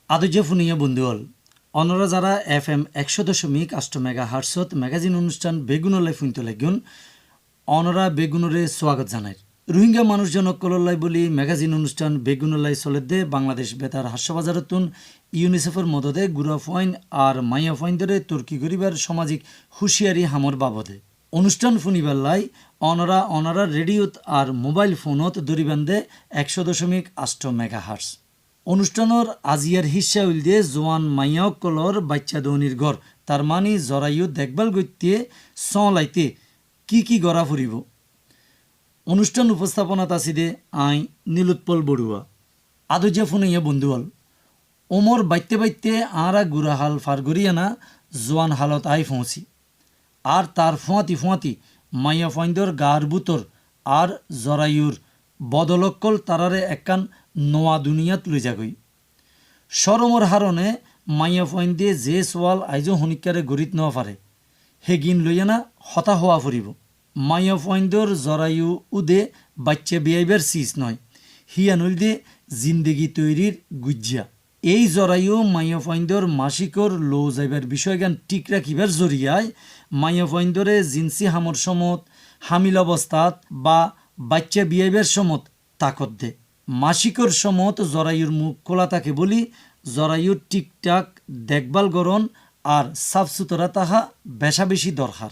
আদর্য ফুনিয়া বন্ধুহল অনরা যারা FM 100.8 mega হার্টসত magazine অনুষ্ঠান বেগুনলাই ফুনতে লাগুন অনরা বেগুনরে স্বাগত জানায়। রোহিঙ্গা মানুষজনক কলল্লাই বলি ম্যাগাজিন অনুষ্ঠান বেগুনলাই চলেদে বাংলাদেশ বেতার হাস্যবাজারতুন ইউনিসেফের মদদে গুড়া ফয়েন আর মাইয়া ফয়েনদরে তুর্কি গরিবার সামাজিক হুঁশিয়ারি হামর বাবদে অনুষ্ঠান ফুনিবাল্লাই অনরা রেডিওত আর মোবাইল ফোনত দরিবান্ধে 100.8 মেগা হার্টস অনুষ্ঠানের আজিয়ার হিস্সা উল দিয়ে জোয়ান মাইয়াক কলর বাচ্চা দৌনির ঘর তার মানি জরাইও দেখভাল গত্যে লাইতে কি গড়া ফুরিব। অনুষ্ঠান উপস্থাপনাত আসিদে আই নীলোৎপল বড়ুয়া। আদর্য ফুনাইয়া বন্ধুহল ওমর বাইতে আরা গুড়াহাল ফারগরিয়ানা জোয়ান হালত আই পৌঁছি আর তার ফুঁয়াতি মাইয়া ফয়েন্দর গার বুতর আর জরাইউর বদলক্কল তারারে একখান নোয়া দুনিয়াত লই যাগই। সরমর হারণে মাইয়া ফয়েন দিয়ে যে সোয়াল আইজো হনিকারে গরিত নেওয়া পারে হে গিন লইয়ানা হতা হওয়া ফুরিব। মাইয়া ফয়েন্দর জরায়ু উদে বাচ্চা বিয়াইবার সিজ নয় হিয়া নইল দিয়ে জিন্দেগি তৈরির গুজ্জা। এই জরায়ু মাইয়া ফয়েন্দর মাসিকর লো যাইবার বিষয়গান ঠিক রাখিবার জরিয়ায় মাইয়া ফয়েন্দরে জিন্সি হামর সমত হামিল অবস্থাত বা বাচ্চা বিয়াইবার সমত তাকত দে। মাসিকর সমত জরায়ুর মুখ খোলা থাকে বলি জরায়ুর ঠিকঠাক দেখভাল গরণ আর সাফ সুতরা তাহা বেশা বেশি দরকার।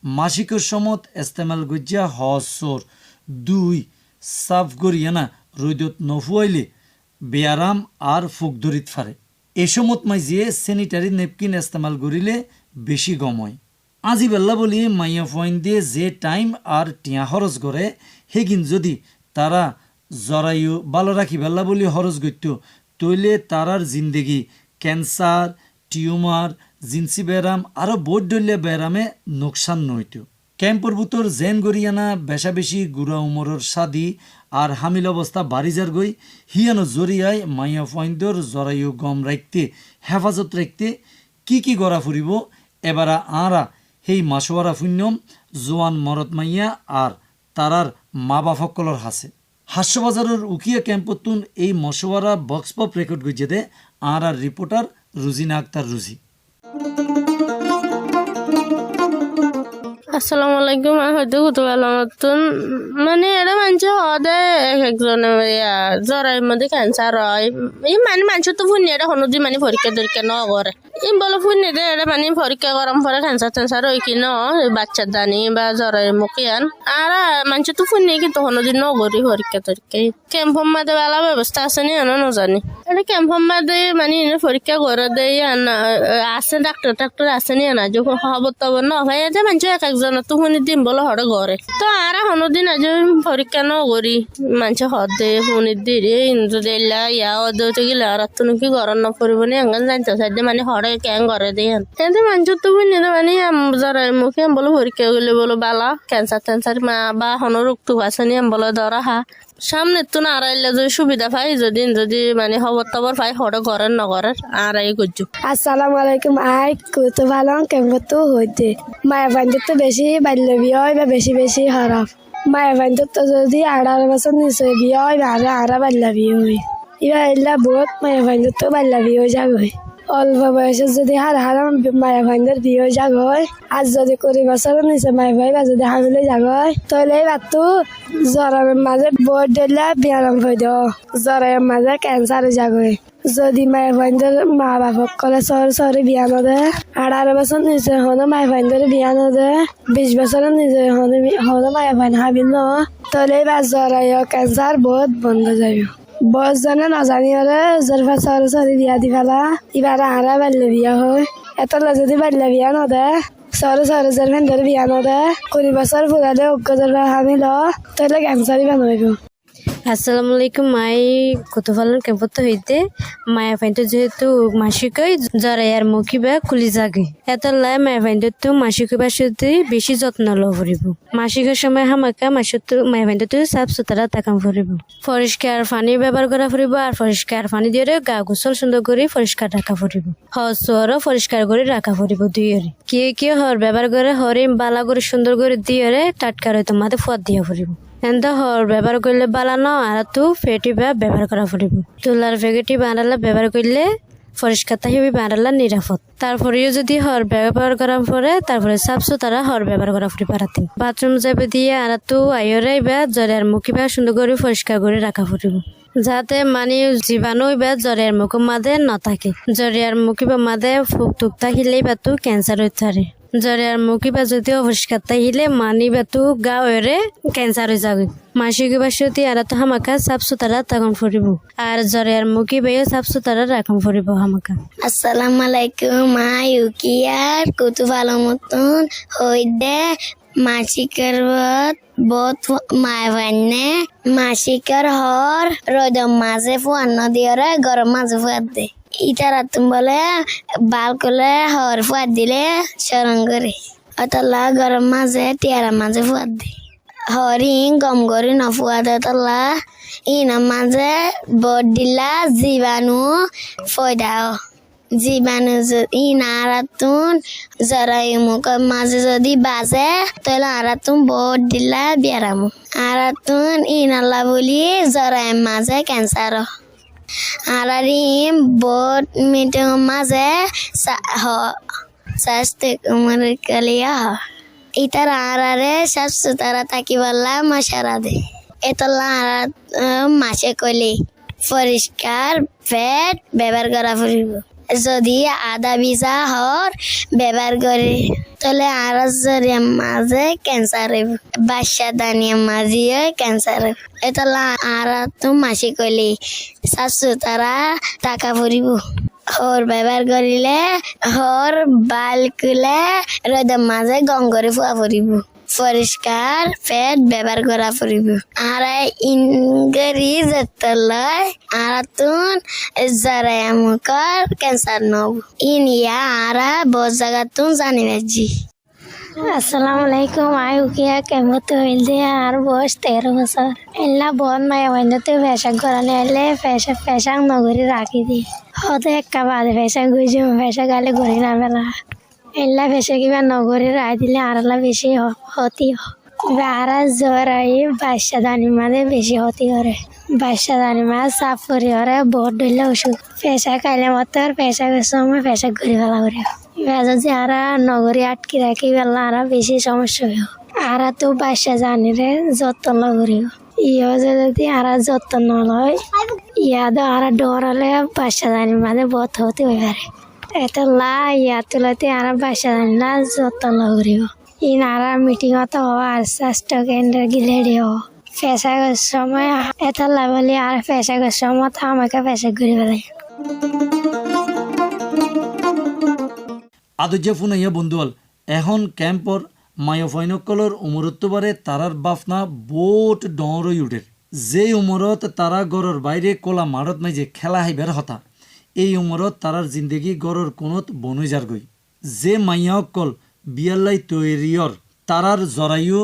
মাসিকর সমত ইস্তেমাল গজ্জা হসর 2 সাফ গরিয়ানা রৈদত নফুয়াইলে বেয়ারাম আর ফুক ধরিত ফারে। এ সমত মাইজিয়ে স্যানিটারি নেপকিন ইস্তেমাল করিলে বেশি গময়। আজি বেল্লা বলি মাইয়া ফয়েন দিয়ে যে টাইম আর টিয়া খরচ করে হেগিন যদি তারা জরায়ু ভালো রাখি বেল্লা বলি খরচ গত্য তৈলে তারার জিন্দেগি ক্যান্সার টিউমার জিন্সি ব্যারাম আরও বোধ ডলিয়া ব্যারামে নোকসান নইত। ক্যাম্পর বুতর জেন গরিয়ানা বেশা বেশি গুড়া উমরের সাদি আর হামিল অবস্থা বাড়িজার গই হিয়ানো জরিয়ায় মাইয়া ফয়েন্দর জরায়ু গম রাখতে হেফাজত রাখতে কি গড়া ফুরিব এবারা আরা হেই মাসোয়ারা ফুন্যম জোয়ান মরত মাইয়া আর তারার মা বাপকলর হাসে। হাস্যবাজারের উকিয়া ক্যাম্পতুন এই মশওয়ারা বক্স পপ রেকর্ড গইজে দে আর রিপোর্টার রুজিনা আক্তার রুজি। আসসালামু আলাইকুম। হয়তো কুতুবালামতুন মানে এটা মানুষ হদে একজন জ্বরের মধ্যে ক্যান্সার হয় এই মানে মানুষ তো ফুনি এটা হনুদি মানে পরীক্ষা ন করে এই বলো ফুনি দে এটা মানে পরীক্ষা গরম পরে ক্যান্সার হয় কি ন বাচ্চার দানি বা জ্বরের মুখিয়ান আর মানুষ তো ফুনি কিন্তু হনুদি ন করি পরীক্ষা ক্যাম্পর মাঝে বেলা ব্যবস্থা আছে নি না জানি এটা ক্যাম্পর মাঝে মানে পরীক্ষা করে দেয় আছে ডাক্তার আছে নি না যখন খবর তবর ন ভাই যে মানুষ একজন তো শুনি দিন বলো হরে ঘরে তো আর হনুদিন আজ পরীক্ষা ন করি মানুষ হদে শুনি দিরে ইন্দ্র দিলা ইয়া অদে গেলে আর তো নাকি গরম ন পড়ব নি আঙ্গান জানতে সাইডে মানে হরে ক্যাং ঘরে দেন এতে মানুষ তো শুনি মানে যারা মুখে বলো পরীক্ষা গেলে বলো বালা ক্যান্সার মা বা হন রোগ তো আছে নি বলো ধরা হা সামনে তো না আড়াইলে যদি সুবিধা পাই যদি মানে খবর টবর পাই হরে ঘরের নগরের আড়াই করছু। আসসালামু আলাইকুম। আই কত ভালো কেমন তো হইতে মায়া বান্ধব তো বেশি বাল্য বিয়ে হয় বা বেশি খারাপ মায়া বান্ধব তো যদি 18 বছর নিচে বিয়ে হয় আরা বাল্য বিয়ে হয় এবার এলা বহুত মায়া বান্ধব তো বাল্য বিয়ে হয়ে যাবে অল্প বয়সে যদি হারা মায়া ভাইদের বিয়ে যাগ হয় আর যদি 20 বছরের নিচে মায়া ভাই বা যদি হামিলে যাগ হয় তাহলে বাতু জ্বরের মাঝে বই দিলে বিয়ারাম হয়ে দেও জ্বরের মাঝে ক্যান্সার যাগ হয় যদি মায়া ভাইদের মা বাপক কলে সরে বিয়া নদে 18 বছর নিচে হনো মায়া ভাইদের বিয়া নদে 20 বছরের নিচে হনো মায়া ভাই হাবিল ন তাহলে বা জ্বর ক্যান্সার বহুত বন্ধ যাবে। বয়স জানে না জানি ওরে জরফা সরে বিয়া দি ফেলা এবার আরা বাল্য বিয়া হয় এত যদি বাল্য বিয়া নদে সরে জরফেন ধরে বিয়া নদে 20 বছর ফুরালে অজ্ঞ জরফা হামিল তাহলে ক্যান্সারই বানাইব। আসসালামু আলাইকুম। মাই কতফালন কেম্পত হইতে মায়া ফাইনটো যেহেতু মাসিকই জরাইয়ার মুখি বা খুলি জাগে এত লাই মায়া ফাইনটো তো মাসিক বা সাথে বেশি যত্ন লব ফুরিব মাসিকের সময় হামাকা মায়া ফাইনটো সাফ সুতরা তাকাম ফুরিব পরিষ্কার পানি ব্যবহার করা ফুরিব আর পরিষ্কার পানি দিয়ে গা গোসল সুন্দর করে পরিষ্কার রাখা ফুরিব হসরও পরিষ্কার করে রাখা ফুরিব দুইরে কি হর ব্যবহার করে হরিম বালা করে সুন্দর করে দিয়ে টাটকা রয়ে তোমাদের ফদ দিয়া ফুরিব এন্দ হর ব্যবহার করলে বালানো আর তো ফেটি বা ব্যবহার করা পড়িব তুলার ফেগেটি বানালা ব্যবহার করলে পরিষ্কার থাকিবি বানালা নিরাপদ তারপরেও যদি হর ব্যবহার করা পরে তারপরে সাফ সুতরা হর ব্যবহার করা পড়ি পারাতে বাথরুম যাবে দিয়ে আর তো আইরে বা জ্বরের মুখি বা সুন্দর করে পরিষ্কার করে রাখা পড়িব যাতে মানে জীবাণু বা জ্বরের মুখ মাঝে ন থাকে জ্বরের মুখি বা মাঝে ফুক টুক থাকিলেই বা তো ক্যান্সার হইতে পারে জ্বরের মুখি বা যদি অপরিষ্কার থাকিলে মানি বা তো গা হয়ে ক্যান্সার হয়ে যাবে মাসিক বাসতি আর তো হামাকা সাফ সুতরা তখন ফুরিব আর জ্বরের মুখি বাইও সাফ সুতরা রাখুন ফুরিব হামাকা আসসালামু আলাইকুম মা ইউকিয়ার কুতু ভালো মতন হইদে মাসিকের বহুত মায় ভান্নে মাসিকের হর রোদম মাঝে ফুয়ান্ন দিয়রে গরম মাঝে ফুয়াদ দে ইটারা তুমি বলে বাল করলে হর ফুয়াদ দিলে সরং করে অতলা গরম মাঝে টিয়ারা মাঝে ফুয়াদ দে হরি গম গরি নফুয়াদে তলা ইনা মাঝে বট দিলা জীবাণু ফয়দাও জীবাণু ইনারাতুন জরায়ু মুখের মাঝে যদি বাজে তাহলে আরাতুন বট দিলা বিয়ারামু আরাতুন ইনাল্লা বলি জরায়ু মাঝে ক্যান্সার আরারিম বট মিটিং মাঝে স্বাস্থ্য কালিয়া ইতার আরারে স্বাস্থ্য তারা থাকিবাল্লা মশারা দে এতলা আরা মাসে কলি পরিষ্কার ফ্যাট ব্যবহার করা ফুরিব যদি আদা ভিজা হর ব্যবহার করে তাহলে আর মাঝে ক্যান্সার হইব বাচ্চা দানিয়া মাঝে ক্যান্সার হইব এতলা আর তো মাসি কইলি শাশু তারা টাকা ফুরিব হর ব্যবহার করিলে হর বাল কুলে রোদ মাঝে গঙ্গরে ফুয়া ফুরিব পরিষ্কার ফ্যাট ব্যবহার করা ফুরিব আর ইংরেজি যেতলয় আর তুন যারা মুখর ক্যান্সার নব ইনিয়া আরা বহুত জায়গা তুন জানি বাজি আসসালামু আলাইকুম আয়ুকিয়া কেমত হইলদে আর বয়স 13 বছর এলা বন মায়া বন্ধতে ফেশাক গড়ালে এলে ফেশাক নগরি রাখি দি হতে একটা বাদে ফেশাক গুইছি ফেশাক গালে গড়ি না বেলা এলা ফেশে কিবা নগরি রাই দিলে আরলা বেশি হতি আরা জ্বর আই বাচ্চা দানি মাঝে বেশি হতি করে বাচ্চা দানি মাঝে সাফ করি হরে বহুত ডইলে ওষুধ ফেশা খাইলে মতো ফেশাকের সময় ফেশাক ঘুরি ফেলা করে যদি আরা নগরী আটকে রাখি বেলা আরা বেশি সমস্যা হইব আরা তো বাচ্চা জানি রে যত্ন করিব ইও যদি আরা যত্ন নলয় ইয়াদও আরা ডরালে বাচ্চা জানি মাঝে বহুত হতে হয়ে পারে এত লা ইয়া তুলতে আরা বাচ্চা জানি না যত্ন করিব ইন আরা মিটিংত হওয়ার স্বাস্থ্য কেন্দ্র গিলে দিও ফেশাকের সময় এত লা বলি আর ফেশাকের সময় আমাকে ফেশাক ঘুরি ফেলাই আদুজা ফুনাইয়া বন্ধুয়াল এখন ক্যাম্পর মায়োফাইনকলর উমরত্ববারে তারার বাফনা বোট ডরই উঠের যে উমরত তারা গড়র বাইরে কোলা মারত মাইজে খেলা হাইবার হতা এই উমরত তারার জিন্দেগি গড়র কোনত বনই যার গই যে মাইয়াকল বিয়াল্লাই তৈরিয়র তারার জরায়ু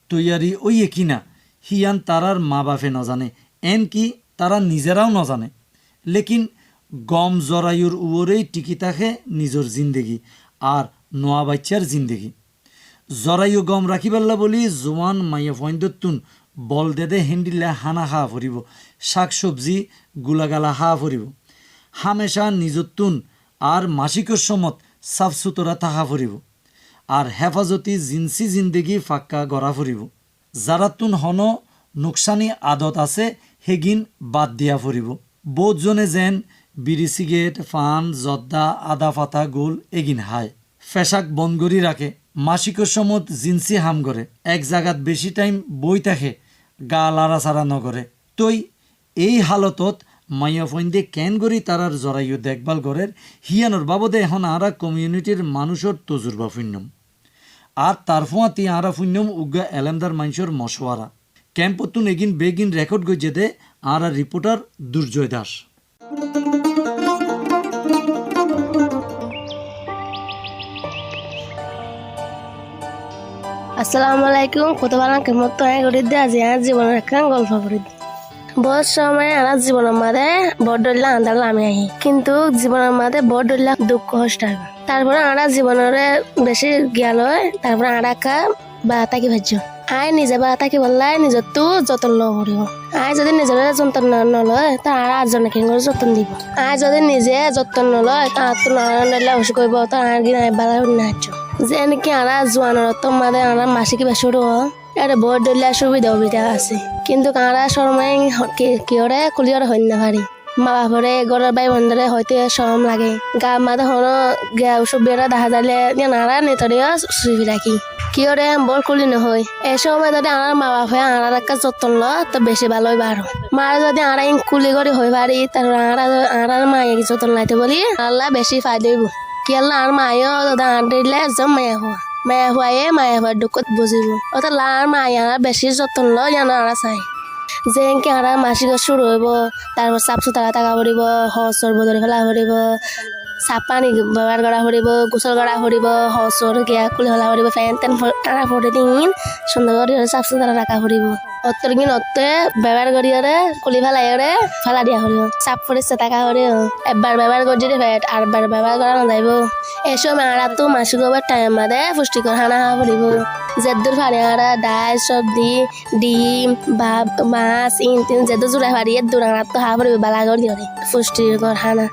তৈয়ারি ওইয়ে কিনা হিয়ান তারার মা বাপে নজানে এন কি তারা নিজেরাও নজানে লেকিন গম জরায়ুর উড়েই টিকি থাকে নিজের জিন্দেগি আর নোয়া বাচ্চার জিন্দেগি জরায়ু গম রাখিবাল্লা বলি জোয়ান মাইয়া ফইন্দতুন বল দেদে হেন্ডিলে হানা হা ফুরিব শাক সবজি গুলাগালা হা ফুরিব হামেশা নিজতুন আর মাসিকর সমত সাফ সুতরা থাকা ফুরিব আর হেফাজতি জিন্সি জিন্দেগি ফাক্কা গড়া ফুরিব যারাতুন হন নোকসানি আদত আছে হেগিন বাদ দিয়া ফুরিব বহুজনে যেন বিড়ি সিগারেট ফান জর্দা আদা ফাতা গোল এগিন হায় ফেশাক বনগরি রাখে মাসিকর সমত জিন্সি হাম করে এক জায়গাত বেশি টাইম বই থাকে গা লাড়া সারা নগরে তই এই হালতত মাইয়া ফইন্দে কেন গরি তারার জরাইও দেখভাল করের হিয়ানোর বাবদে এখন আরা কমিউনিটির মানুষের তজুরবা ফুন্যম আর তার ফোঁয়াতি আরা ফুন্যম উগা এলেমদার মানুষের মশওয়ারা ক্যাম্পতুন এগিন বেগিন রেকর্ড গইজে দে আরা রিপোর্টার দুর্জয় দাস আসসালামু আলাইকুম কত ভালো কেমন তো করে দিয়ে আজ আর জীবনের একটা গল্প করে দিই বহুত সময় আমার জীবনের মাঝে বড় ডল্লা আন্দাল আমি আহি কিন্তু জীবনের মাঝে বড় ডল্লা দুঃখ কষ্ট হবে তারপরে আমরা জীবনের বেশি জ্ঞান হয় তারপরে আমরা কা বা তাকি ভাজ্য আই নিজে বা থাকি বললাই নিজৰটো যতন ল'ব পাৰিব আই যদি নিজৰে যতন নলয় তাৰ আৰু আঠজনে কেনেকৈ যতন দিব আই যদি নিজে যতন নলয় তাহাঁতো নলে হুচ কৰিব তাৰ আগে নাইবাৰ নাচ যে নেকি আর জোয়ানোর মাঝে আমরা মাসে কিবা শুরু এটা বহুত দলীয় সুবিধা আছে কিন্তু কারা শরমাই কি ওরে কুলিয়র হইন না পারি মা বাপরে ঘরের ভাই বন্ধুরে হয়তো শরম লাগে গা মাঝে হনো গা সুবিধা দেখা যালে নারা নেতরিয়া সুবি রাখি কি ওরে বল কুলি নহয় এই সময় যদি আমার মা বাপে আনার একটা যত্ন ল তো বেশি ভালোই বাড়ো মার যদি আড়াই কুলি করে হয়ে পারি তারপর আর মায়ে যত্ন লাইতে বলি আল্লাহ বেশি ফায়দা হইব কি আল্লাহ আর মায়েও দাঁড় দিলে একদম মায়া হওয়ার দুঃখত বুঝিব অর্থাৎ লার মায়া বেশি যত্ন লয় জানো আর চাই যেনকে আর মাসিক শুরু হইব তারপর চাফ চুতারা থাকা পড়ব হসর বদলি ফেলা পড়ব চাপ পানি ব্যবহার করা পড়ব গোসল করা পড়ব হসর গিয়া খুলি ফেলা পড়ব ফ্যান টেন আনা পড়ে দিন সুন্দর করে চাফ চুতারা রাখা পড়ব অত্তর কিন অত্তে ব্যবহার করি খুলি ফেলা দিয়া পড়ব চাপ পরিষ্কার থাকা পড়ব একবার ব্যবহার করে যদি ফেট আরবার ব্যবহার করা না যাইব এসব আড়াতো মাসিক টাইম মাদে পুষ্টিকর খানা খাওয়া পড়ব যেদুর ফাড়ে আড়া ডাল সবজি ডিম ভাত মাছ ইন যেদু জোড়া ফাড়ি এদুর আড়া তো খাওয়া পড়ব বালা করে দিয়ে পুষ্টিকর খানা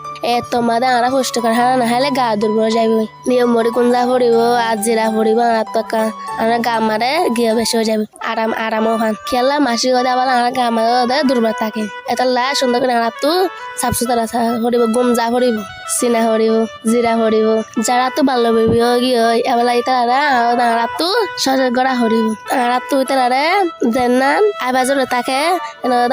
তোমাদের আড়া পুষ্টিকর খানা না হলে গা দুর্বল যাইব নিয়ম মরি কুঞ্জা পড়ব আর জিরা পড়ব আর তো আমরা গা মারে গিয়ে বেশি হয়ে যাবে আরামও খান খেলা মাসিক আবার আর গা মারে দুর্বল থাকে এটা লাই সুন্দর করে আড়া তো সাফ সুতরা পড়ব গুমজা পড়ব চিনা পড়ব জিরা পড়ব যারা তো ভালো বেবি গিয়ে এবার ইতারা আড়া তো সজল করা পড়ব আড়া তো ইতারা যেন আবাজরে থাকে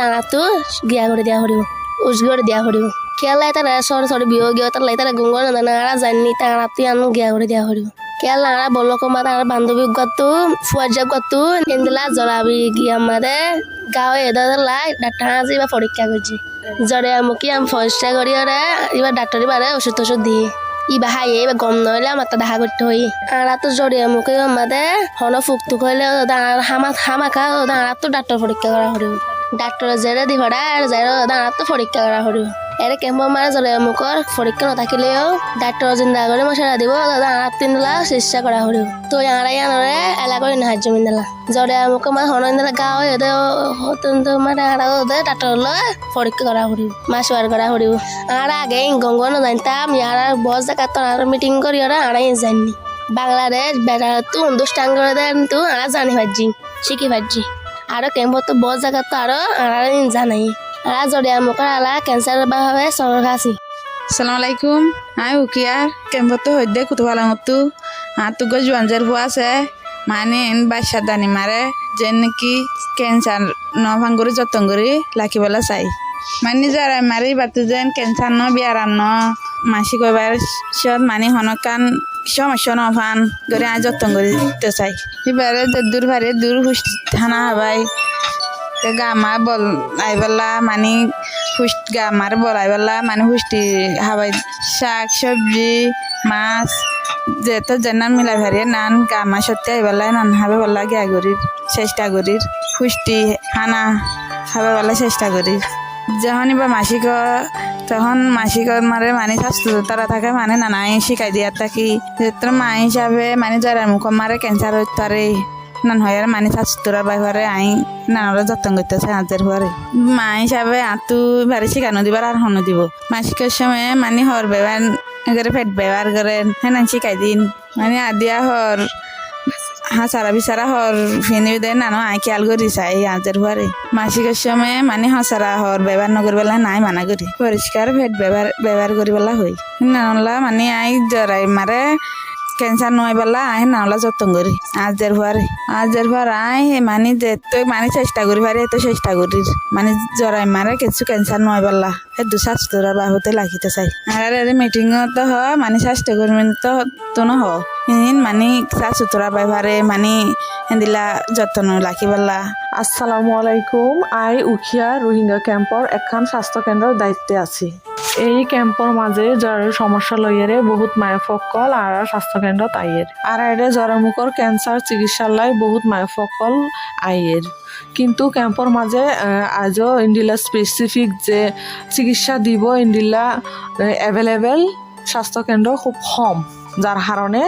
আড়া তো গিয়া করে দেওয়া পড়ব উস করে দেওয়া পড়ব খেলা তারা সরে বিয়ে গিয়ে তার লাই তারা গুঙ্গর না আড়া জানি তারা তুই আনো গিয়া করে দেওয়া পড়ব খেলা আড়া বলো কমার আর বান্ধবী গত ফুয়াজা গত এন্দিলা জলাবি গিয়ে আমাদের গাঁয়ে এদের লাই ডাক্তার আজি বা পরীক্ষা করছি জ্বরে মুখি আমি পরিষ্কার করি এবার ডাক্তারি বারে ওষুধ টষুধ দিয়ে ইবা হাইয়ে এবার গম নইলে আমার তো দেখা করতে হই আর তো জড়িয়ে মুখে আমাদের হন ফুকটুক হইলে হামাখা আর তো ডাক্তার পরীক্ষা করা হরিব ডাক্তারের জেরে দি ভরা আর যাই আর তো পরীক্ষা করা হরিব এর কেম্প মারে জড়িয়ে মুখর পরীক্ষা নাথাকিলেও ডাক্তার জিন্দা করে মশলা দিব আর তিনলা চিকিৎসা করা হরিব তো আড়াই আনরে এলা করে সাহায্য মিন্দালা জড়িয়ে মুখে মানে হন গাঁও এদের মানে আর ডাক্তার পরীক্ষা করা হরিব মাস বার করা হরিব আর আগে গঙ্গ না জানতাম ইয়ার বস জায়গা তো আর মিটিং করি ওরা আড়াই জানি বাংলাদেশ বেড়া তো অনুষ্ঠান করে দেন তো আর জানি ভাজি শিখি ভাজি আরো কেম্প তো বস জায়গা তো আরো আর জানাই আর জড়িয়ে মুখর আলা ক্যান্সার ভাবে সরকার আছি আসসালামু আলাইকুম আই উকিয়ার কেম্পতো হইদে কুতুবালাঙতো তো জোয়ানজের ভুয়া আছে মানে বাচ্চা দানি মারে যে নাকি ক্যান্সার ভাঙ্গুরি যত্ন করে লাখিবলা চাই মানে যারা মারি বাতো যেন ক্যান্সার বিয়ার মাসিক এবার সব মানে হনকান সমস্যা নফান করে আজ যত্ন করে দিতে চাই এবারে দূর ভারে দূর থানা হবাই গামা বল আইবেলা মানে গামার বল আইবেলা মানে পুষ্টি হাবাই শাক সবজি মাছ যেহেতু যেন মিলাই ভারি নান গামা সত্যি আইবেলা নান হাবে বলা গিয়া করির চেষ্টা করির পুষ্টি হানা হাবে বলা চেষ্টা করির যখন বা মাসিক তখন মাসিকর মারে মানে স্বাস্থ্য তারা থাকে মানে নানাই শিখাই দিয়া থাকি যেহেতু মা হিসাবে মানে যারা মুখ মারে ক্যান্সার হইতে পারে নান হয় আর মানে স্বাস্থ্যরা বাইরে আই নানারা যত্ন করতেছে হাতের ঘরে মা হিসাবে আতু বাড়ি শিখানো দিবার আর হনো দিব মাসিকের সময় মানে হর ব্যবহার করে পেট ব্যবহার করেন হ্যাঁ শিখাই দিন মানে আদিয়া হর হাসারা বিচারা হর ফিনি দেয় নানো আই খেয়াল করি চাই হাতের ঘরে মাসিকের সময় মানে হাসারা হর ব্যবহার নকরি বেলা নাই মানা করি পরিষ্কার পেট ব্যবহার করি বেলা হই নানলা মানে আই জরাই মারে ক্যান্সার নয় বেলা আই নাওলা যত্ন করি আজের পর আই মানে যেত মানে চেষ্টা করি পারি এত চেষ্টা করি মানে জরাই মারে কিছু ক্যান্সার নয় বেলা দু স্বাস্থ্যরা বাহুতে লাগিতে চাই আর মিটিং তো হ মানে স্বাস্থ্য কর্মী তো ন হ মানে স্বাস্থ্যরা বাইভারে মানে হেদিলা যত্ন রাখি বেলা আসসালামু আলাইকুম আই উখিয়া রোহিঙ্গা ক্যাম্পর এখন স্বাস্থ্য কেন্দ্রের দায়িত্বে আছি এই ক্যাম্পর মাঝে জ্বরের সমস্যা লইয়ারে বহুত মায়ফকল আর স্বাস্থ্য কেন্দ্র আইয়ের আর এর জ্বরের মুখর ক্যান্সার চিকিৎসালয় বহুত মায়ফকল আইয়ের কিন্তু ক্যাম্পর মাঝে আজও ইন্ডিলা স্পেসিফিক যে চিকিৎসা দিব ইন্ডিলা অ্যাভেলেবেল স্বাস্থ্য কেন্দ্র খুব কম যার কারণে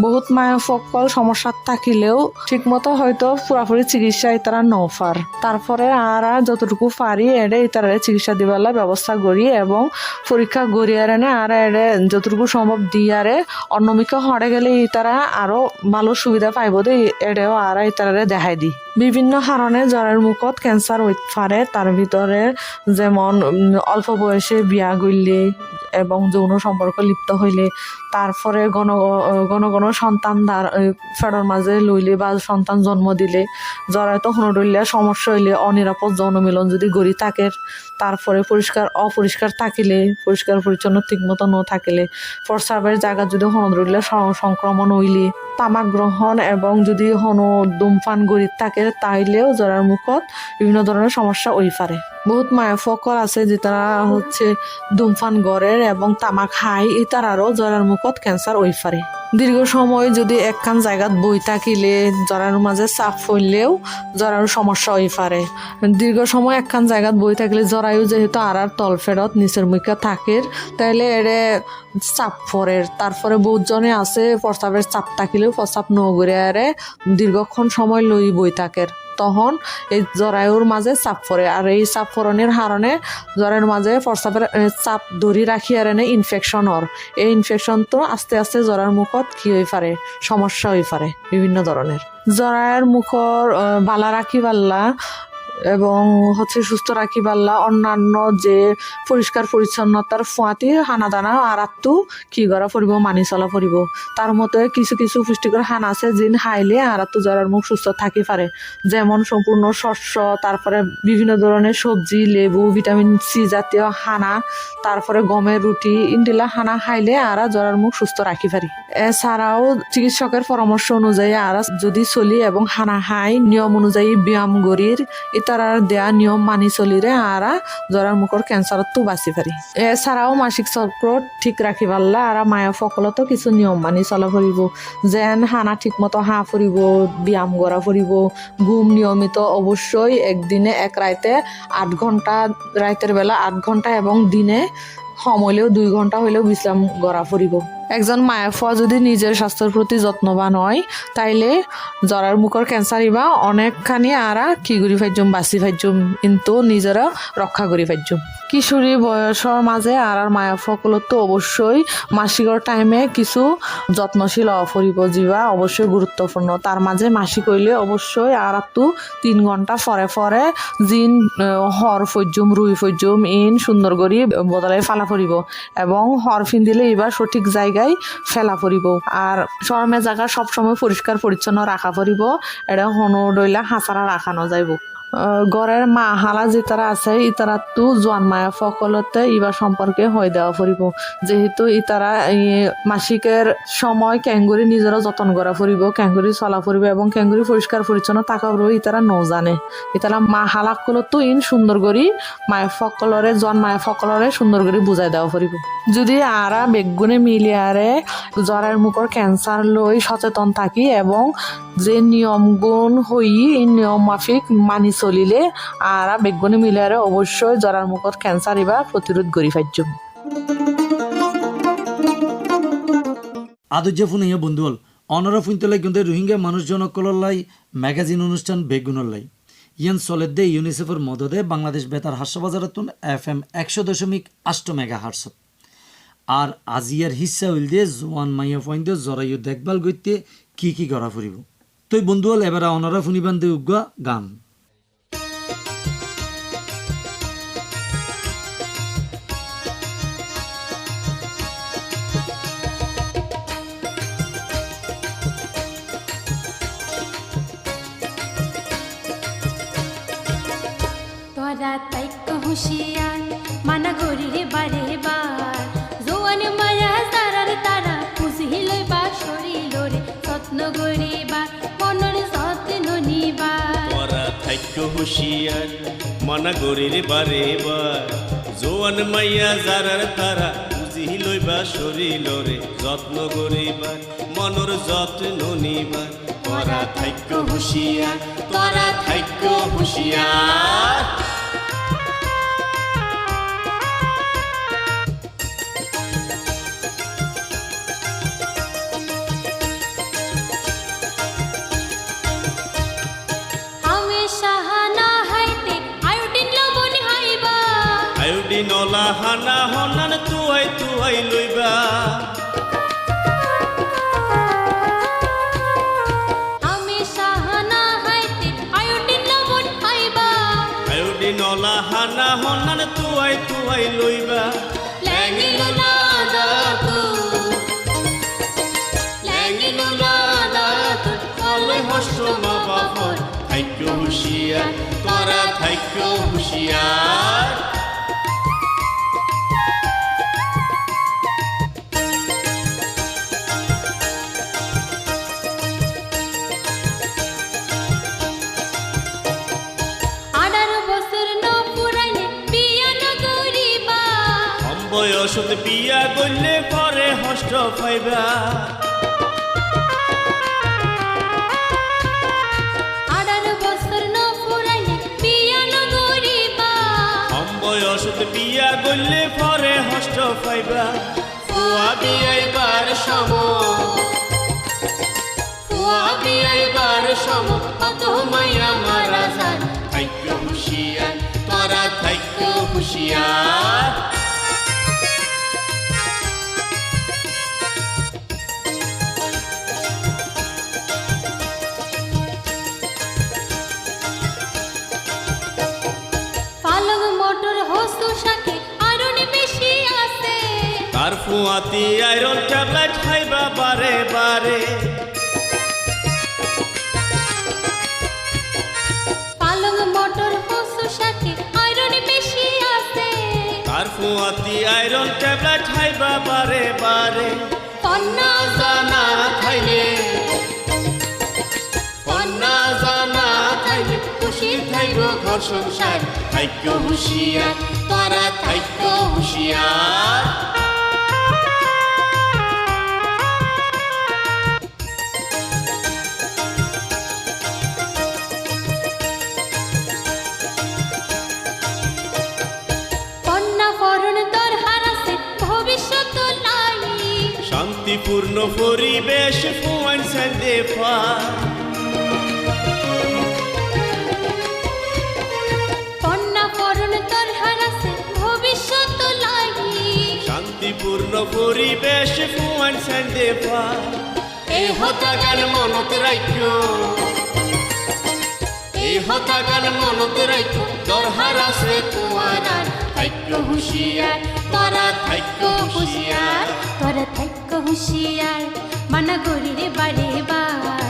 বহুত মায়ফকল সমস্যা থাকিলেও ঠিকমতো হয়তো পুরাপুরি চিকিৎসা ইতারা নফার তারপরে আরা যতটুকু পারি এডে ইতারা চিকিৎসা দিবার ব্যবস্থা করি এবং পরীক্ষা গড়িয়ারে না আর এডে যতটুকু সম্ভব দিয়ারে অন্যমিকা হরে গেলে ইতারা আরো ভালো সুবিধা পাইব দে এডেও আরা ইতারে দেখাই দি বিভিন্ন কারণে জ্বরের মুখত ক্যান্সার হইতে পারে তার ভিতরে যেমন অল্প বয়সে বিয়া গইলে এবং যৌন সম্পর্ক লিপ্ত হইলে তারপরে ঘন ঘন সন্তান ফেডর মাঝে লইলে বা সন্তান জন্ম দিলে জ্বরায় তখন ডইলে সমস্যা হইলে অনিরাপদ যৌন মিলন যদি গড়ি থাকে তারপরে অপরিষ্কার থাকিলে পরিষ্কার পরিচ্ছন্ন ঠিক মতো ন থাকিলে প্রস্রাবের জায়গা যদি হন রইলে সংক্রমণ হইলে তামাক গ্রহণ এবং যদি হন ধূমপান গড়ি থাকে তাইলেও জ্বরের মুখত বিভিন্ন ধরনের সমস্যা হই পারে বহুত মায়ফকল আছে যে তারা হচ্ছে ধূমপান গড়ের এবং তামাক খাই ইতারারও জ্বরের মুখত ক্যান্সার হই পারে দীর্ঘ সময় যদি একখান জায়গাত বই থাকিলে জ্বরের মাঝে চাপ ফেললেও জ্বরের সমস্যা হই পারে দীর্ঘ সময় একখান জায়গাত বই থাকলে জরায়ু যেহেতু আর তলফেরত নিচের মুখে থাকে তাইলে এরে চাপ পড়ে তারপরে বহুত জনে আছে প্রস্রাবের চাপ থাকিলেও প্রস্রাব নগরে আরে দীর্ঘক্ষণ সময় লই বই থাকে তখন এই জরায়ুর মাঝে চাপ পড়ে আর এই চাপ পড়নের কারণে জ্বরের মাঝে প্রস্রাবের চাপ ধরি রাখি আর ইনফেকশন হর এই ইনফেকশন তো আস্তে আস্তে জ্বরের মুখত কি হয়ে পারে সমস্যা হয়ে পারে বিভিন্ন ধরনের জ্বরের মুখর বালা রাখি পাল্লা এবং হচ্ছে সুস্থ রাখি পাল্লা অন্যান্য যে পরিষ্কার পরিচ্ছন্নতার ফুয়াতি হানা দানা আর আত্মু কি করা পড়িব মানি চলা পড়িব তার মতে কিছু কিছু পুষ্টিকর হানা আছে যিন খাইলে আর আত্মু জ্বরের মুখ সুস্থ থাকি পারে যেমন সম্পূর্ণ শস্য তারপরে বিভিন্ন ধরনের সবজি লেবু ভিটামিন সি জাতীয় হানা তারপরে গমের রুটি ইন্ডিলা হানা খাইলে আর জ্বরের মুখ সুস্থ রাখি পারি এছাড়াও চিকিৎসকের পরামর্শ অনুযায়ী আর যদি চলি এবং হানা খাই নিয়ম অনুযায়ী ব্যায়াম গরির তারার দেয়া নিয়ম মানি চলিরে আরা জ্বরের মুখর ক্যান্সারত তো বাঁচি পারি এছাড়াও মাসিক চক্র ঠিক রাখি পারলা আর মায়া ফকলতো কিছু নিয়ম মানি চলা ফুরিব যেন হানা ঠিক মতো হাঁ ফুরিব ব্যায়াম করা ফুরিব ঘুম নিয়মিত অবশ্যই একদিনে এক রাইতে 8 ঘন্টা রাইতের বেলা 8 ঘন্টা এবং দিনে হইলেও 2 ঘন্টা হইলেও বিশ্রাম করা ফুরিব একজন মায়াফা যদি নিজের স্বাস্থ্যের প্রতি যত্নবান হয় তাইলে জ্বরের মুখর ক্যান্সার ইবা অনেকখানি আরা কি করি ফাইজুম বাঁচি ফাইজুম কিন্তু নিজেরা রক্ষা করি ফাইজুম কিশোরী বয়সের মাঝে আর মায়াফকলতো অবশ্যই মাসিকর টাইমে কিছু যত্নশীল অফরিব যা অবশ্যই গুরুত্বপূর্ণ তার মাঝে মাসিক হইলে অবশ্যই আর তো 3 ঘন্টা ফরে জিন হর ফইজুম রুই ফইজুম ইন সুন্দর করি বদলাই ফালা ফুরিব এবং হর ফিন দিলে এবার সঠিক জায়গায় ফেলা ফুরিব আর শরমে জায়গা সবসময় পরিষ্কার পরিচ্ছন্ন রাখা ফুরিব এটা হনো ডইলা হাঁচারা রাখানো যাইব ঘরের মা হালা যেতারা আছে ইতারা তো জোয়ান মায়া ফকলতে ইবা সম্পর্কে হয়ে দেওয়া ফুরিব যেহেতু ইতারা মাসিকের সময় ক্যাঙ্গুরি নিজেরা যত্ন করা ফুরিব ক্যাঙ্গুরি চলা ফুরিব এবং ক্যাঙ্গুরি পরিষ্কার পরিচ্ছন্ন থাকা ফুরিব ইতারা ন জানে ইতারা মা হালাকলতো ইন সুন্দর করি মায়া ফকলরে জোয়ান মায়া ফকলরে সুন্দর করে বুঝাই দেওয়া ফুরিব যদি আরা বেগুনে মিলিয়ারে জ্বরের মুখর ক্যান্সার লই সচেতন থাকি এবং যে নিয়ম গুণ হই এই নিয়ম মাফিক মানি চলিলে আর বেগুনে মিলিয়ারে অবশ্যই জ্বরের মুখত ক্যান্সার ইবা প্রতিরোধ করি ফাইজুম আদুজ্য ফোন ইয়ে বন্ধু হল অনরা ফুনতলে কিন্তু রোহিঙ্গা মানুষজনকললাই ম্যাগাজিন অনুষ্ঠান বেগুনলাই ইয়ান চলের দে ইউনিসেফের মদদে বাংলাদেশ বেতার হাস্যবাজারতুন FM 100.8 মেগাহার্টজ আর আজিয়ার হিস্সা হইল দিয়ে জোয়ান মাইয়া পয়েন্ট জরায়ু দেখভাল করতে কি করা ফুরিব তুই বন্ধু হল এবার অনরা ফুনিবান দে উগা গান তোরা তাইক হুশিয়ার মানা করি রে বারে বার জোয়ান মায়া তারার তারা খুশি লইবা শরীর রে যত্ন করিবা মনের যত্ন নিবা তোরা তাইক হুশিয়ার মানা করি রে বারে বার জোয়ান মায়া যারার তারা খুশি লইবা শরীর রে যত্ন করিবা মনের যত্ন নিবা তোরা তাইক হুশিয়ার তোরা তাইক হুশিয়ার হানা হনান তুয়াই তুয়াই লইবা আমি সাহানা হাইতে আয়োডিন লবণ খাইবা আয়োডিন অলা হানা হনান তুয়াই তুয়াই লইবা ল্যাঙ্গিলো না দাতু ল্যাঙ্গিলো না দাতু কলে হস্ত মা বাপর থাইক্য হুঁশিয়ার তোরা থাইক্য হুঁশিয়ার বয়সত বিয়া গলে পরে হস্ত পাইবা 18 বছর ন ফুরাইলে বিয়া নগরিবা বয়সত বিয়া গলে পরে হস্ত পাইবা ফুয়া বিয়াইবার সম কত মাইয়া মারা যান থাইক্য হুঁশিয়ার তোরা থাইক্য হুঁশিয়ার পালং মোটর হস্ত শাকে আরন বেশি আছে তার ফুয়াতি আয়রন ট্যাবলেট খাইবা বারে বারে পালং মোটর হস্ত শাকে আরন বেশি আছে তার ফুয়াতি আয়রন ট্যাবলেট খাইবা বারে বারে কন্যা জানা খাইলে খুশি থাইব ঘর সংসার থাইক্য হুঁশিয়ার তোরা থাইক্য হুঁশিয়ার কন্যা ফরণ দরহার আছে ভবিষ্যৎ নাই শান্তিপূর্ণ পরিবেশ ফুয়ান সান্দে কন্যা ফরণ দরহার আছে ভবিষ্যৎ নাই শান্তিপূর্ণ পরিবেশ ফুয়ান সান্দে এই হতাগান মনত রাখ্য দরহার আছে তোমার থাইক্য হুঁশিয়ার তোরা থাইক্য হুঁশিয়ার তোরা থাইক্য হুঁশিয়ার মানা গরিরে বাড়ে বার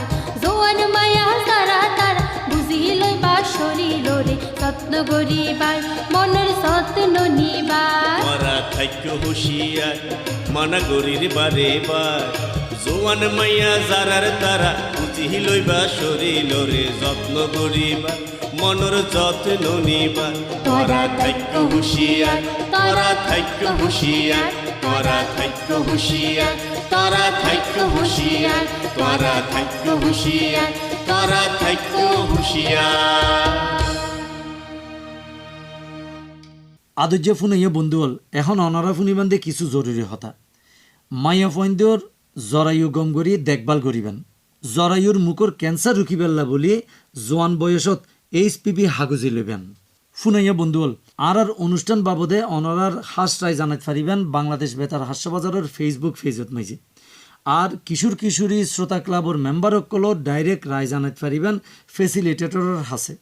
জোয়ান মায়া তারা তারা বুঝি লইবা শরীর রে যত্ন গরিবার মনের যত্ন নিবার তোরা থাইক্য হুঁশিয়ার মানা গরির বারে বার জোয়ান মাইয়া যারার তারা বুঝি লইবা শরীর রে যত্ন গরিবা মনের যত্ন নিবা তোরা থাইক্য হুঁশিয়ার তোরা থাইক্য হুঁশিয়ার তোরা থাইক্য হুঁশিয়ার তোরা থাইক্য হুঁশিয়ার তোরা থাইক্য হুঁশিয়ার তোরা থাইক্য হুঁশিয়ার আদর্য ফুনাইয়া বন্ধুল এখন অনারা ফুনিবান্ধে কিছু জরুরি হতা মাইয়া ফইন্দর জরায়ু গম করি দেখভাল করিবেন জরায়ুর মুখর ক্যান্সার রুখিবেল্লা বলি জোয়ান বয়সত HPV হাগুজি লইবেন ফুনাইয়া বন্ধুল আর অনুষ্ঠান বাবদে অনারার হাস রায় জানাতে পারিবেন বাংলাদেশ বেতার হাস্যবাজারের ফেসবুক পেজত মাইজে আর কিশোর কিশোরী শ্রোতা ক্লাবর মেম্বার সকল ডাইরেক্ট রায় জানাতে পারিবেন ফেসিলিটেটরের হাসে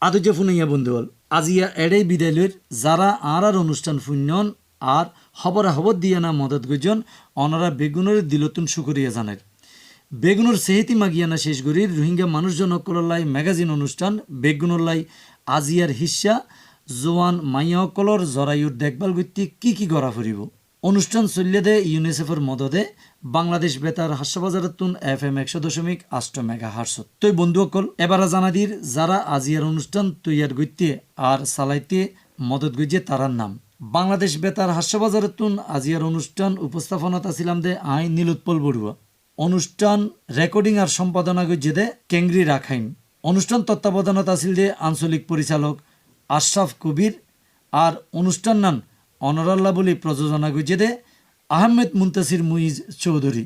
আদর্য ফুনাইয়া বন্ধুল আজিয়া এড়াই বিদায়লের যারা আর অনুষ্ঠান ফুন্যন আর খবরা খবর দিয়া না মদত গুজন অনারা বেগুনের দিলতুন শুকরিয়া জানার বেগুনের সেহেতি মাগিয়ানা শেষ গরির রোহিঙ্গা মানুষজন অকললাই ম্যাগাজিন অনুষ্ঠান বেগুনলাই আজিয়ার হিস্সা জোয়ান মাইয়া অকলর জরায়ুর দেখভাল গতি কি করা ফুরিব অনুষ্ঠান চলিয়ে দে ইউনিসেফের মদদে বাংলাদেশ বেতার হাস্যবাজারতুন FM 100.8 মেগাহার্টজ তৈ বন্ধু অকল এবারা জানাদির যারা আজিয়ার অনুষ্ঠান তৈয়ার গইতে আর চালাইতে মদত গইছে তারার নাম বাংলাদেশ বেতার হাস্যবাজারতুন আজিয়ার অনুষ্ঠান উপস্থাপনত আছিলাম দে আই নীলোৎপল বড়ুয়া অনুষ্ঠান রেকর্ডিং আর সম্পাদনা গইছে দে কেংরি রাখাইন অনুষ্ঠান তত্ত্বাবধানত আছিল যে আঞ্চলিক পরিচালক আশরাফ কবির আর অনুষ্ঠান নান অনরাল্লা বলে প্রযোজনা গজে দে আহমেদ মুন্তাসির মুইজ চৌধুরী।